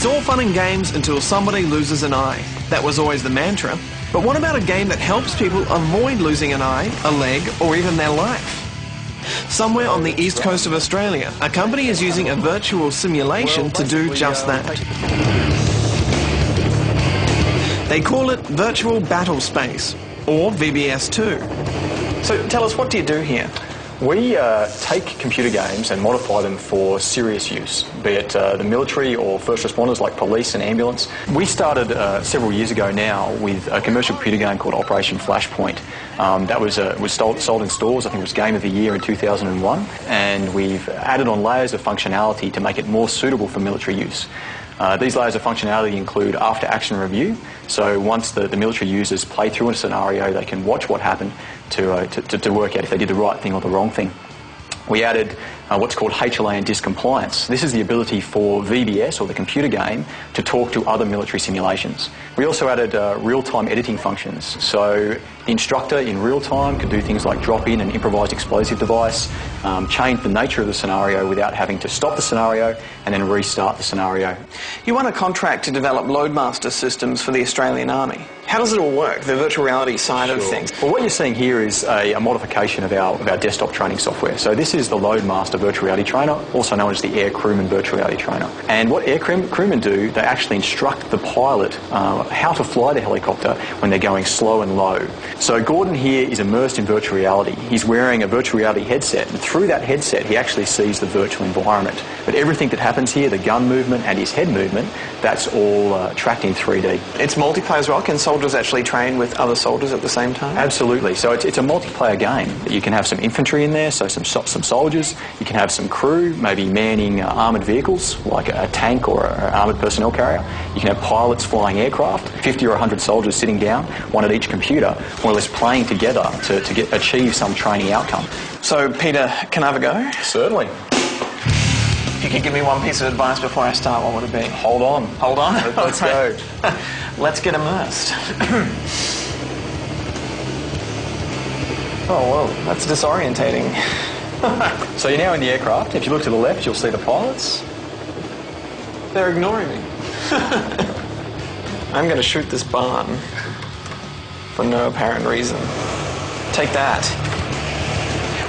It's all fun and games until somebody loses an eye. That was always the mantra. But what about a game that helps people avoid losing an eye, a leg, or even their life? Somewhere on the east coast of Australia, a company is using a virtual simulation to do just that. They call it Virtual BattleSpace, or VBS2. So tell us, what do you do here? We take computer games and modify them for serious use, be it the military or first responders like police and ambulance. We started several years ago now with a commercial computer game called Operation Flashpoint. That was sold in stores. I think it was Game of the Year in 2001, and we've added on layers of functionality to make it more suitable for military use. These layers of functionality include after-action review, so once the military users play through a scenario, they can watch what happened to work out if they did the right thing or the wrong thing. We added what's called HLA and disk compliance. This is the ability for VBS, or the computer game, to talk to other military simulations. We also added real-time editing functions, so the instructor in real time could do things like drop in an improvised explosive device, change the nature of the scenario without having to stop the scenario and then restart the scenario. You won a contract to develop Loadmaster systems for the Australian Army. How does it all work, the virtual reality side of things? Well, what you're seeing here is a modification of our desktop training software. So this is the Loadmaster Virtual Reality Trainer, also known as the Aircrewman Virtual Reality Trainer. And what Aircrewmen do, they actually instruct the pilot how to fly the helicopter when they're going slow and low. So Gordon here is immersed in virtual reality. He's wearing a virtual reality headset, and through that headset he actually sees the virtual environment. But everything that happens here, the gun movement and his head movement, that's all tracked in 3D. It's multiplayer as well. Can soldiers actually train with other soldiers at the same time? Absolutely. So it's a multiplayer game. You can have some infantry in there, so some soldiers. You can have some crew, maybe manning armoured vehicles, like a tank or an armoured personnel carrier. You can have pilots flying aircraft, 50 or 100 soldiers sitting down, one at each computer, more or less playing together to achieve some training outcome. So, Peter, can I have a go? Certainly. If you could give me one piece of advice before I start, what would it be? Hold on. Hold on? Let's go. Let's get immersed. Oh, whoa, that's disorientating. So you're now in the aircraft. If you look to the left, you'll see the pilots. They're ignoring me. I'm going to shoot this barn for no apparent reason. Take that.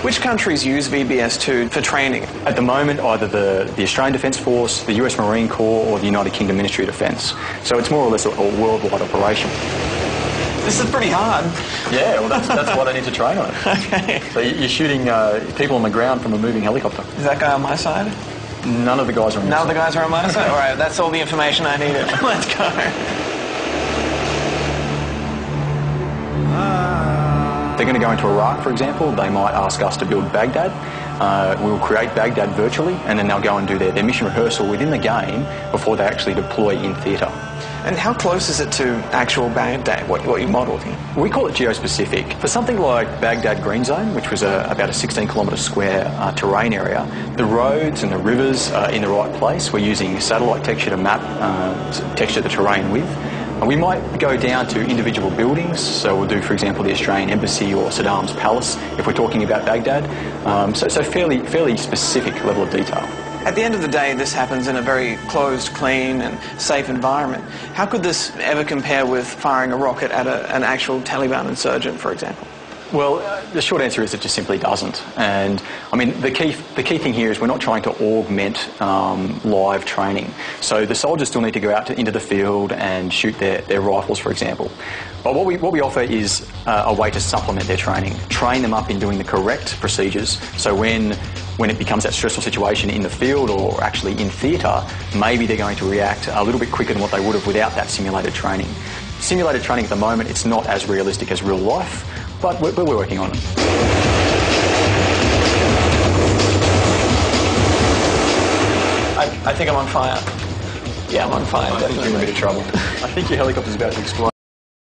Which countries use VBS2 for training? At the moment, either the Australian Defence Force, the US Marine Corps, or the United Kingdom Ministry of Defence. So it's more or less a worldwide operation. This is pretty hard. Yeah, well, that's why they need to train on it. Okay. So you're shooting people on the ground from a moving helicopter. Is that guy on my side? None of the guys are on your side. None of the guys are on my side? All right, that's all the information I needed. Let's go. They're going to go into Iraq, for example. They might ask us to build Baghdad. We'll create Baghdad virtually, and then they'll go and do their mission rehearsal within the game before they actually deploy in theatre. And how close is it to actual Baghdad, what you modelled here? We call it geospecific. For something like Baghdad Green Zone, which was about a 16-kilometre square terrain area, the roads and the rivers are in the right place. We're using satellite texture to map texture the terrain with. We might go down to individual buildings, so we'll do, for example, the Australian Embassy or Saddam's Palace, if we're talking about Baghdad. So fairly specific level of detail. At the end of the day, this happens in a very closed, clean and safe environment. How could this ever compare with firing a rocket at an actual Taliban insurgent, for example? Well, the short answer is it just simply doesn't. And I mean, the key thing here is we're not trying to augment live training. So the soldiers still need to go out into the field and shoot their rifles, for example. But what we offer is a way to supplement their training, train them up in doing the correct procedures. So when it becomes that stressful situation in the field or actually in theatre, maybe they're going to react a little bit quicker than what they would have without that simulated training. Simulated training at the moment, it's not as realistic as real life, but we're working on it. I think I'm on fire. Yeah, I'm on fire. I think you're in a bit of trouble. I think your helicopter's about to explode.